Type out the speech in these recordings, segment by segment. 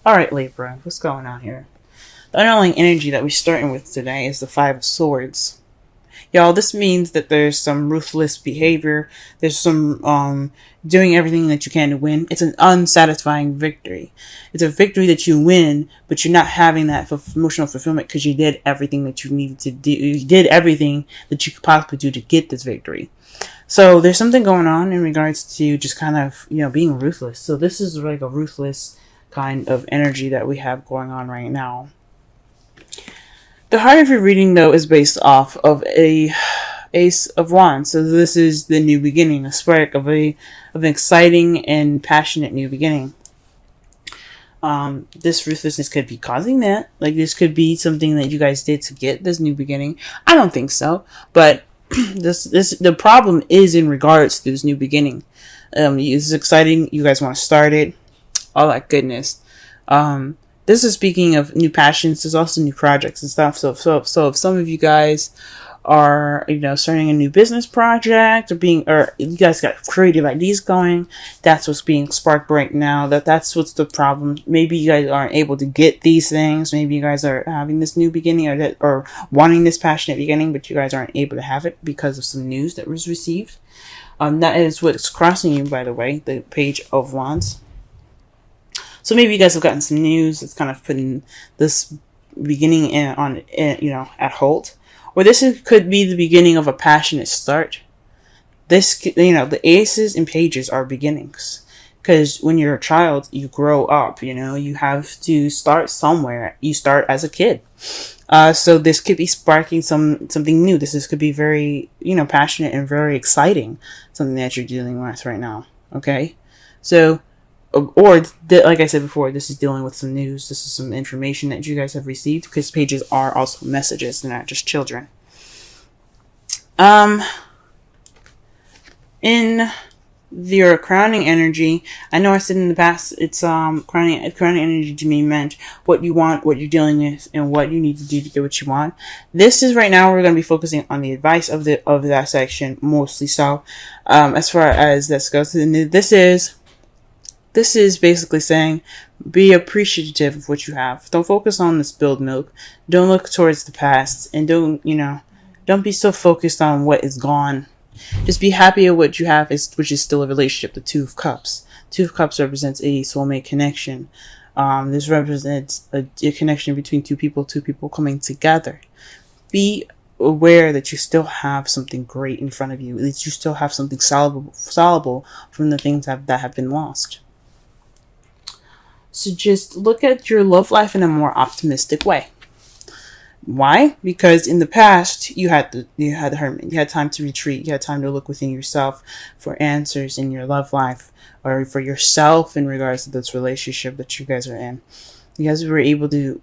Alright, Libra, what's going on here? The underlying energy that we're starting with today is the Five of Swords. Y'all, this means that there's some ruthless behavior. There's some doing everything that you can to win. It's an unsatisfying victory. It's a victory that you win, but you're not having that emotional fulfillment because you did everything that you needed to do. You did everything that you could possibly do to get this victory. So there's something going on in regards to just kind of, being ruthless. So this is like a ruthless kind of energy that we have going on right now. The heart of your reading, though, is based off of a Ace of Wands. So this is the new beginning, a spark of an exciting and passionate new beginning. This ruthlessness could be causing that. Like, this could be something that you guys did to get this new beginning. I don't think so, but the problem is in regards to this new beginning. This is exciting. You guys want to start it. All that goodness. This is speaking of new passions. There's also new projects and stuff. So if some of you guys are, starting a new business project or you guys got creative ideas going, that's what's being sparked right now. That's what's the problem. Maybe you guys aren't able to get these things. Maybe you guys are having this new beginning or wanting this passionate beginning, but you guys aren't able to have it because of some news that was received. That is what's crossing you, by the way, the Page of Wands. So maybe you guys have gotten some news that's kind of putting this beginning at hold. Or this could be the beginning of a passionate start. The aces and pages are beginnings. Because when you're a child, you grow up, you have to start somewhere. You start as a kid. So this could be sparking something new. This could be very, passionate and very exciting. Something that you're dealing with right now. Okay? So, like I said before, this is dealing with some news. This is some information that you guys have received, because pages are also messages. They're not just children. In your crowning energy, I know I said in the past, it's crowning energy to me meant what you want, what you're dealing with, and what you need to do to get what you want. This is right now we're going to be focusing on the advice of that section mostly. So, as far as this goes, This is basically saying, be appreciative of what you have. Don't focus on the spilled milk. Don't look towards the past. And don't be so focused on what is gone. Just be happy at what you have, which is still a relationship. The Two of Cups. Two of Cups represents a soulmate connection. This represents a connection between two people coming together. Be aware that you still have something great in front of you. That you still have something soluble from the things that have been lost. So just look at your love life in a more optimistic way. Why? Because in the past, you had the Hermit. You had time to retreat. You had time to look within yourself for answers in your love life, or for yourself in regards to this relationship that you guys are in. You guys were able to,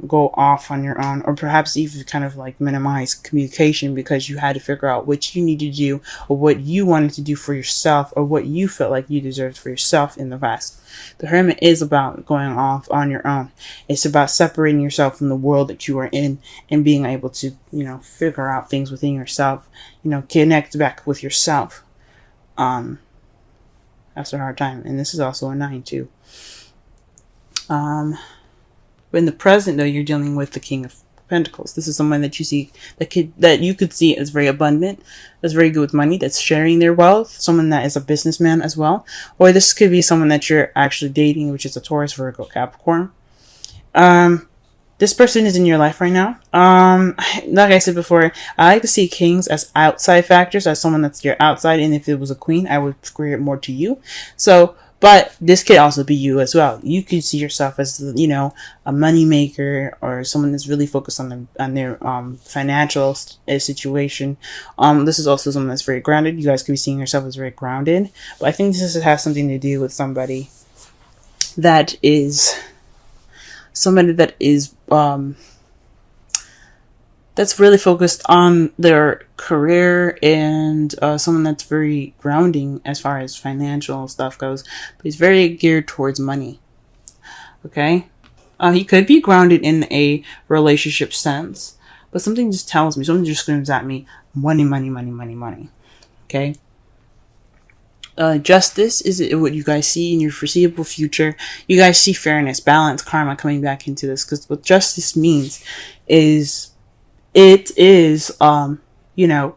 go off on your own, or perhaps even kind of like minimize communication because you had to figure out what you needed to do, or what you wanted to do for yourself, or what you felt like you deserved for yourself in the past. The Hermit is about going off on your own. It's about separating yourself from the world that you are in and being able to, figure out things within yourself, connect back with yourself. That's a hard time. And this is also a 9 too. But in the present, though, you're dealing with the King of Pentacles. This is someone that you see that you could see as very abundant, that's very good with money, that's sharing their wealth. Someone that is a businessman as well, or this could be someone that you're actually dating, which is a Taurus, Virgo, Capricorn. This person is in your life right now. Like I said before, I like to see kings as outside factors, as someone that's your outside, and if it was a queen, I would square it more to you. So. But this could also be you as well. You could see yourself as, a money maker, or someone that's really focused on their financial situation. This is also someone that's very grounded. You guys could be seeing yourself as very grounded. But I think this has something to do with somebody that is that's really focused on their career, and someone that's very grounding as far as financial stuff goes, but he's very geared towards money. Okay? He could be grounded in a relationship sense, but something just screams at me, money. Okay? Justice is what you guys see in your foreseeable future. You guys see fairness, balance, karma coming back into this, because what justice means is it is you know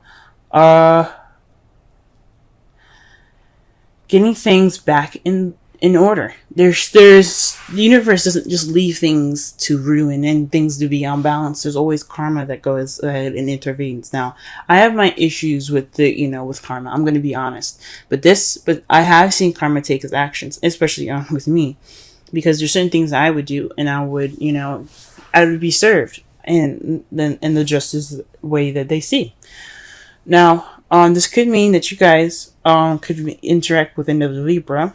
getting things back in order. There's the universe doesn't just leave things to ruin and things to be unbalanced. There's always karma that goes ahead and intervenes. Now, I have my issues with with karma. I'm going to be honest, but I have seen karma take its actions, especially with me, because there's certain things I would do and I would be served and then in the justice way that they see. Now, this could mean that you guys could interact with another Libra.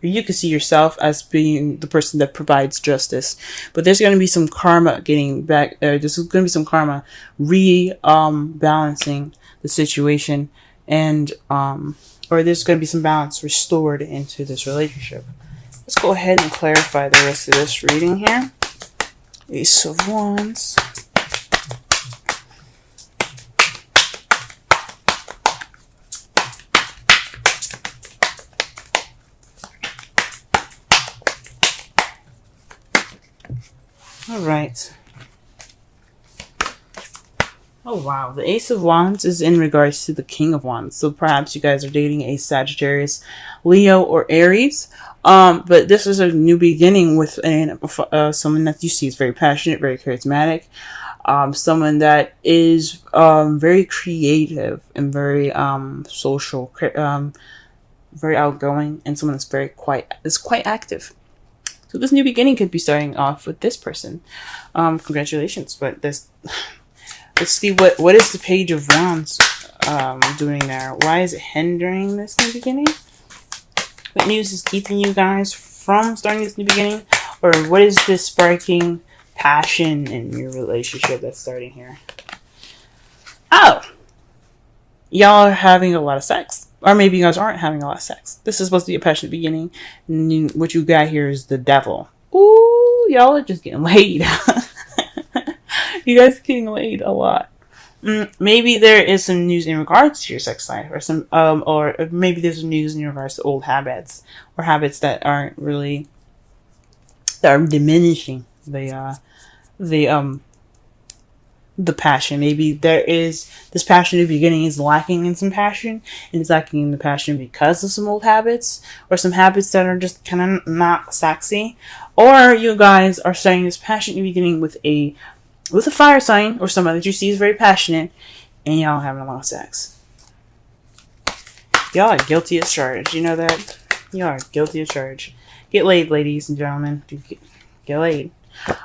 Or you could see yourself as being the person that provides justice. But there's going to be some karma getting back. There's going to be some karma balancing the situation. And, or there's going to be some balance restored into this relationship. Let's go ahead and clarify the rest of this reading here. Ace of Wands. All right. Oh, wow. The Ace of Wands is in regards to the King of Wands. So perhaps you guys are dating a Sagittarius, Leo, or Aries. But this is a new beginning with someone that you see is very passionate, very charismatic. Someone that is very creative and very social, very outgoing, and someone that's quite active. So this new beginning could be starting off with this person. Congratulations. But let's see what is the Page of Wands doing there. Why is it hindering this new beginning? What news is keeping you guys from starting this new beginning? Or what is this sparking passion in your relationship that's starting here? Oh! Y'all are having a lot of sex. Or maybe you guys aren't having a lot of sex. This is supposed to be a passionate beginning. And what you got here is the devil. Ooh, y'all are just getting laid. You guys are getting laid a lot. Maybe there is some news in regards to your sex life, or some or maybe there's some news in regards to old habits, or habits that are diminishing the passion. Maybe there is this passionate beginning is lacking in some passion, and it's lacking in the passion because of some old habits, or some habits that are just kind of not sexy. Or you guys are starting this passionate beginning with a fire sign, or someone that you see is very passionate, and y'all having a lot of sex. Y'all are guilty as charged. You know that? Y'all are guilty as charged. Get laid, ladies and gentlemen. Get laid.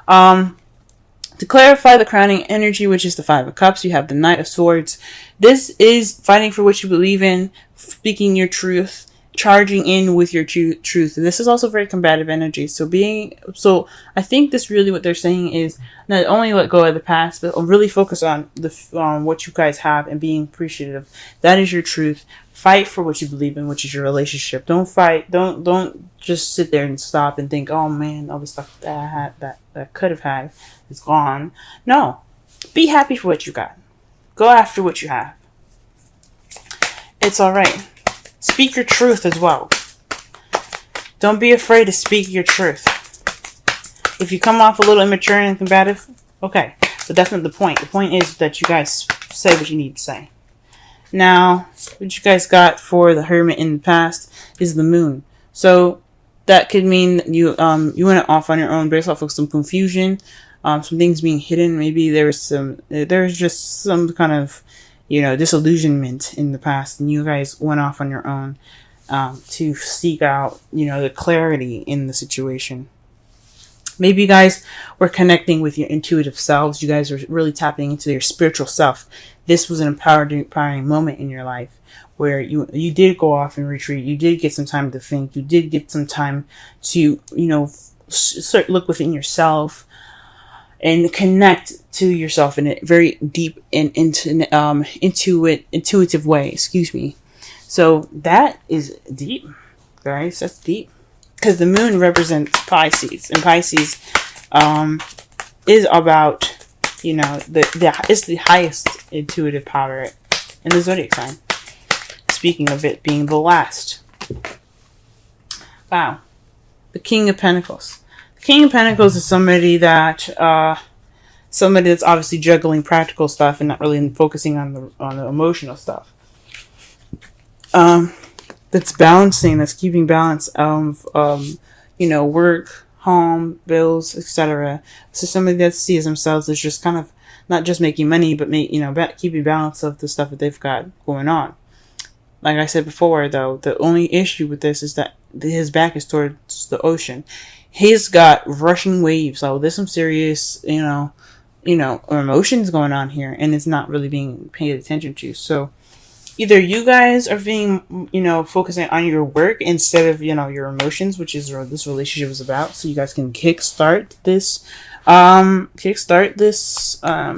To clarify the crowning energy, which is the Five of Cups, you have the Knight of Swords. This is fighting for what you believe in, speaking your truth, charging in with your truth. And this is also very combative energy. So I think this really what they're saying is not only let go of the past, but really focus on what you guys have and being appreciative. That is your truth. Fight for what you believe in, which is your relationship. Don't fight. Don't just sit there and stop and think, oh man, all the stuff that I had that could have had is gone. No. Be happy for what you got. Go after what you have. It's alright. Speak your truth as well. Don't be afraid to speak your truth. If you come off a little immature and combative, okay. But that's not the point. The point is that you guys say what you need to say. Now, what you guys got for the Hermit in the past is the Moon. So that could mean you went off on your own based off of some confusion, some things being hidden. Maybe there's just some kind of disillusionment in the past, and you guys went off on your own to seek out the clarity in the situation. Maybe you guys were connecting with your intuitive selves. You guys were really tapping into your spiritual self. This was an empowering moment in your life where you did go off and retreat. You did get some time to think. You did get some time to, look within yourself and connect to yourself in a very deep and intuitive way. Excuse me. So that is deep, guys. That's deep. Because the Moon represents Pisces, and Pisces is about, it's the highest intuitive power in the zodiac sign. It's speaking of it being the last. Wow. The King of Pentacles. The King of Pentacles is somebody that's obviously juggling practical stuff and not really focusing on the emotional stuff. That's balancing, that's keeping balance of work, home, bills, etc. So somebody that sees themselves as just kind of not just making money, but keeping balance of the stuff that they've got going on. Like I said before, though, the only issue with this is that his back is towards the ocean. He's got rushing waves. So there's some serious, emotions going on here, and it's not really being paid attention to. So either you guys are being, focusing on your work instead of, your emotions, which is what this relationship is about. So you guys can kickstart this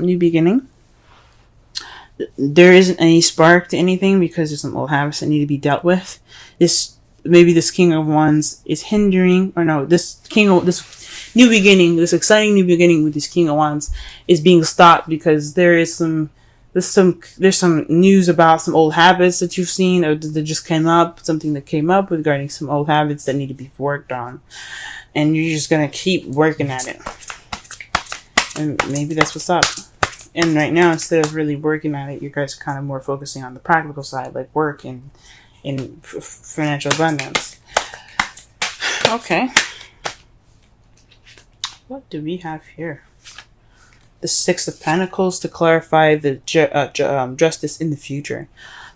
new beginning. There isn't any spark to anything because there's some old habits that need to be dealt with. This King of Wands is hindering, this new beginning, this exciting new beginning with this King of Wands is being stopped because there's some news about some old habits that you've seen or that just came up, something that came up regarding some old habits that need to be worked on. And you're just going to keep working at it. And maybe that's what's up. And right now, instead of really working at it, you guys are kind of more focusing on the practical side, like work and financial abundance. Okay. What do we have here? The Six of Pentacles to clarify the justice in the future.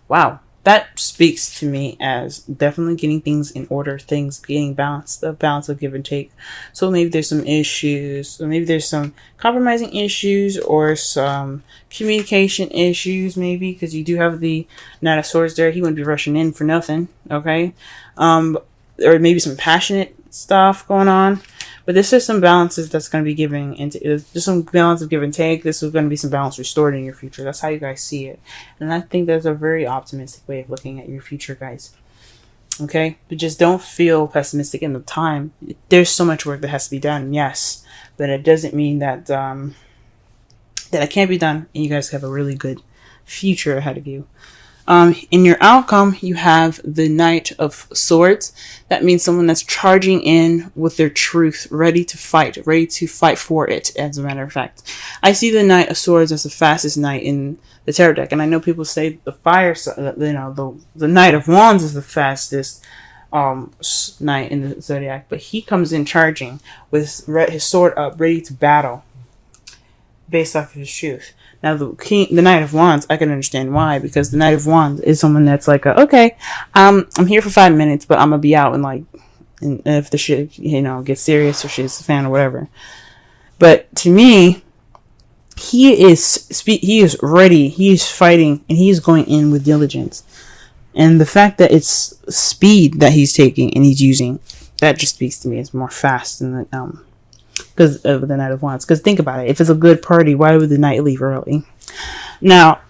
Wow. That speaks to me as definitely getting things in order, things getting balanced, the balance of give and take. So maybe there's some issues, or maybe there's some compromising issues or some communication issues, maybe, because you do have the Knight of Swords there. He wouldn't be rushing in for nothing, okay? Or maybe some passionate stuff going on. But this is some balances that's going to be giving, and there's some balance of give and take. This is going to be some balance restored in your future. That's how you guys see it. And I think that's a very optimistic way of looking at your future, guys. Okay? But just don't feel pessimistic in the time. There's so much work that has to be done, yes. But it doesn't mean that that it can't be done, and you guys have a really good future ahead of you. In your outcome, you have the Knight of Swords. That means someone that's charging in with their truth, ready to fight for it, as a matter of fact. I see the Knight of Swords as the fastest knight in the tarot deck. And I know people say the Knight of Wands is the fastest knight in the zodiac. But he comes in charging with his sword up, ready to battle, based off of his truth. Now, the Knight of Wands, I can understand why, because the Knight of Wands is someone that's like, okay, I'm here for 5 minutes, but I'm gonna be out and if the shit, gets serious or shit's a fan or whatever. But to me, he is ready, he is fighting, and he is going in with diligence. And the fact that it's speed that he's taking and he's using, that just speaks to me as more fast than the, because of the Knight of Wands. Because think about it. If it's a good party, why would the knight leave early? Now,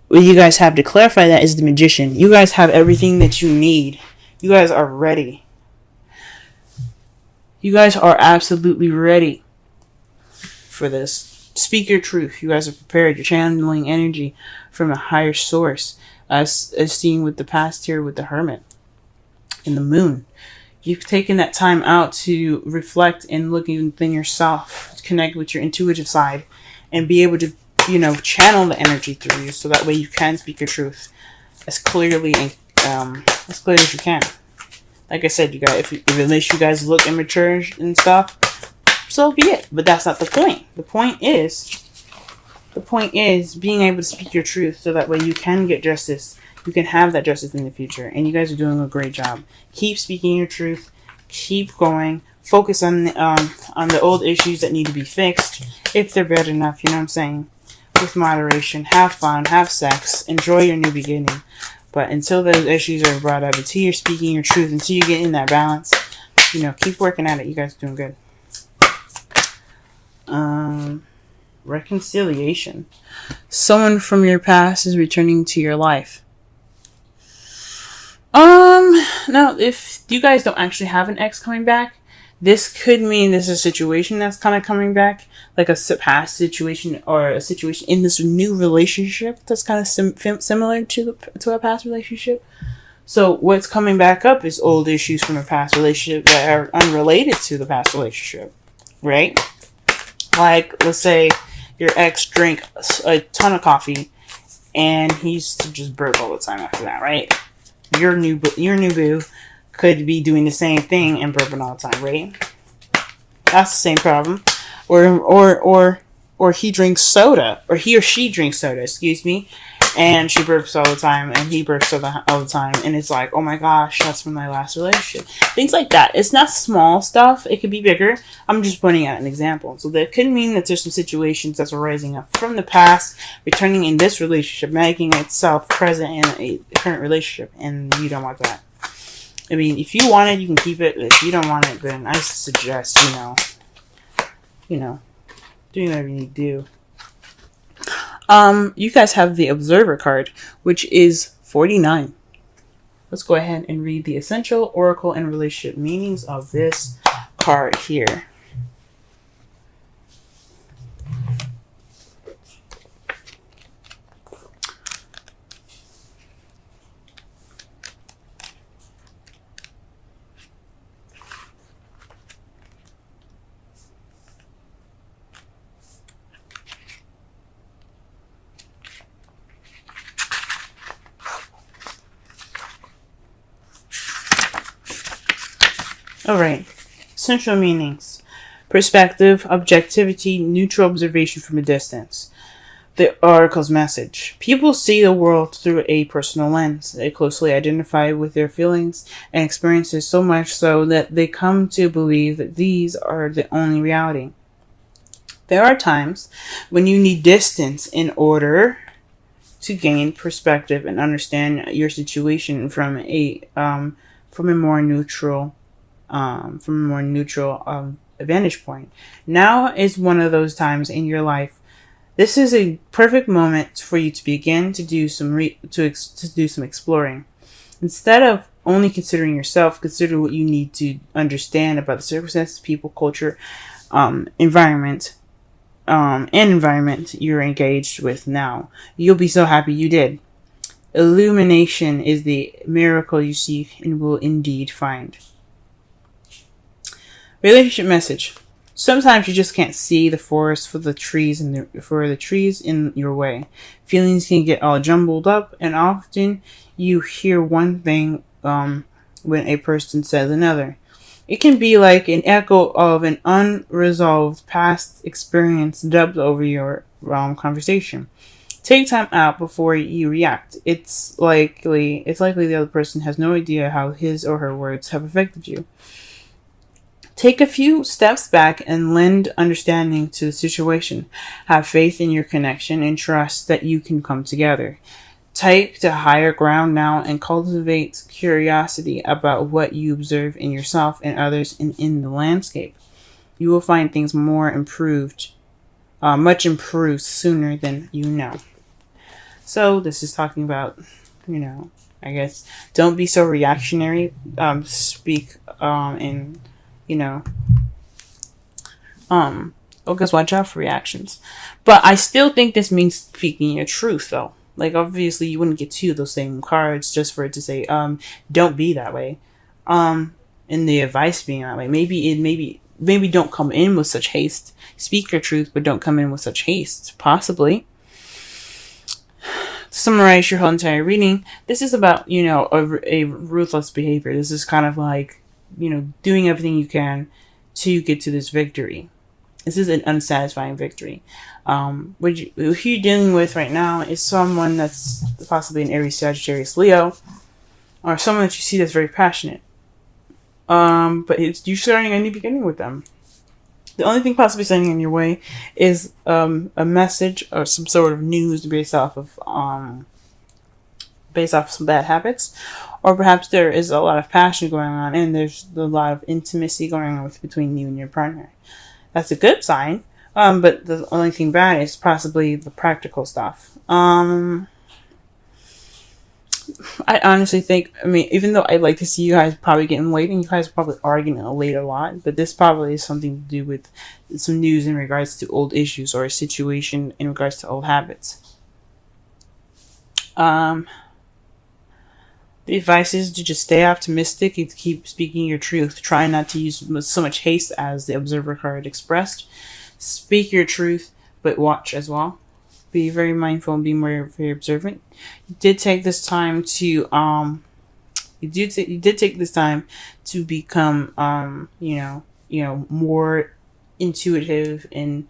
what you guys have to clarify that is the Magician. You guys have everything that you need. You guys are ready. You guys are absolutely ready for this. Speak your truth. You guys are prepared. You're channeling energy from a higher source. As seen with the past here with the Hermit and the Moon. You've taken that time out to reflect and look within yourself, connect with your intuitive side, and be able to, channel the energy through you, so that way you can speak your truth as clearly and as clear as you can. Like I said, you guys, if it makes you guys look immature and stuff, so be it. But that's not the point. The point is being able to speak your truth, so that way you can get justice. You can have that justice in the future. And you guys are doing a great job. Keep speaking your truth. Keep going. Focus on the old issues that need to be fixed. If they're bad enough, you know what I'm saying? With moderation. Have fun. Have sex. Enjoy your new beginning. But until those issues are brought up, until you're speaking your truth, until you get in that balance, keep working at it. You guys are doing good. Reconciliation. Someone from your past is returning to your life. Now, if you guys don't actually have an ex coming back, This could mean there's a situation that's kind of coming back, like a past situation or a situation in this new relationship that's kind of similar to a past relationship. So what's coming back up is old issues from a past relationship that are unrelated to the past relationship, right? Like, let's say your ex drank a ton of coffee and he used to just burp all the time after that, right? Your new boo could be doing the same thing and burping all the time, right? That's the same problem. Or he drinks soda, or he or she drinks soda, excuse me, and she burps all the time, and he burps all the time, and it's like, oh my gosh, that's from my last relationship. Things like that. It's not small stuff. It could be bigger. I'm just pointing out an example. So that could mean that there's some situations that's arising up from the past, returning in this relationship, making itself present in a current relationship, and you don't want that. I mean, if you want it, you can keep it. If you don't want it, then I suggest, doing whatever you need to do. You guys have the Observer card, which is 49. Let's go ahead and read the essential oracle and relationship meanings of this card here. Alright, essential meanings. Perspective, objectivity, neutral observation from a distance. The oracle's message. People see the world through a personal lens. They closely identify with their feelings and experiences, so much so that they come to believe that these are the only reality. There are times when you need distance in order to gain perspective and understand your situation from a more neutral vantage point. Now is one of those times in your life. This is a perfect moment for you to begin to do some exploring. Instead of only considering yourself, consider what you need to understand about the circumstances, people, culture, environment you're engaged with now. You'll be so happy you did. Illumination is the miracle you seek and will indeed find. Relationship message. Sometimes you just can't see the forest for the trees in your way. Feelings can get all jumbled up, and often you hear one thing when a person says another. It can be like an echo of an unresolved past experience dubbed over your conversation. Take time out before you react. It's likely the other person has no idea how his or her words have affected you. Take a few steps back and lend understanding to the situation. Have faith in your connection and trust that you can come together. Take to higher ground now and cultivate curiosity about what you observe in yourself and others and in the landscape. You will find things much improved sooner than you know. So this is talking about, I guess, don't be so reactionary. Speak in because watch out for reactions. But I still think this means speaking your truth, though. Like, obviously, you wouldn't get two of those same cards just for it to say, don't be that way. And the advice being that way. Maybe don't come in with such haste. Speak your truth, but don't come in with such haste. Possibly. To summarize your whole entire reading, this is about, a ruthless behavior. This is kind of like, doing everything you can to get to this victory. This is an unsatisfying victory. What you're dealing with right now is someone that's possibly an Aries, Sagittarius, Leo, or someone that you see that's very passionate. But you're starting a new beginning with them. The only thing possibly standing in your way is a message or some sort of news based off of some bad habits, or perhaps there is a lot of passion going on and there's a lot of intimacy going on between you and your partner. That's a good sign, but the only thing bad is possibly the practical stuff. I honestly think, I mean, even though I'd like to see you guys probably getting late, and you guys probably are getting late a lot, but this probably is something to do with some news in regards to old issues or a situation in regards to old habits. Um, the advice is to just stay optimistic and keep speaking your truth. Try not to use so much haste as the observer card expressed. Speak your truth, but watch as well. Be very mindful and be more very observant. You did take this time to you did take this time to become more intuitive and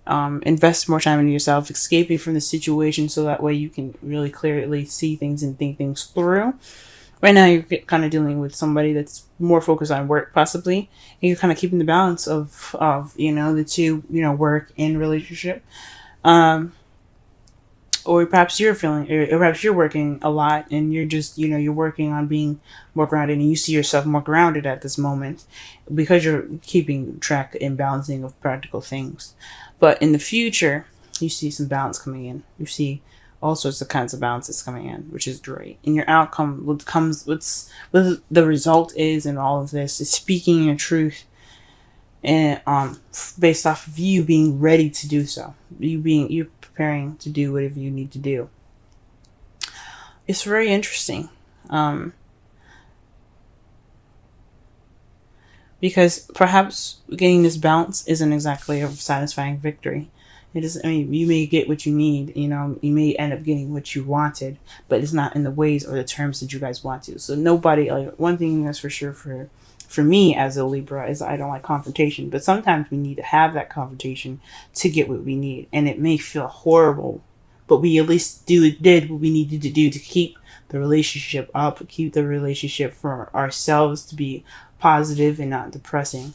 invest more time into yourself, escaping from the situation, so that way you can really clearly see things and think things through. Right now, you're kind of dealing with somebody that's more focused on work, possibly, and you're kind of keeping the balance of the two, work and relationship. Or perhaps you're feeling, or perhaps you're working a lot, and you're just, you're working on being more grounded, and you see yourself more grounded at this moment because you're keeping track and balancing of practical things. But in the future, you see some balance coming in. You see all sorts of kinds of balances coming in, which is great. And your outcome, what the result is in all of this, is speaking your truth, and based off of you being ready to do so, you preparing to do whatever you need to do. It's very interesting, because perhaps getting this balance isn't exactly a satisfying victory. It is. I mean, you may get what you need. You may end up getting what you wanted, but it's not in the ways or the terms that you guys want to. So nobody. Like, one thing that's for sure for me as a Libra is I don't like confrontation, but sometimes we need to have that confrontation to get what we need, and it may feel horrible, but we at least did what we needed to do to keep the relationship up, keep the relationship for ourselves to be positive and not depressing.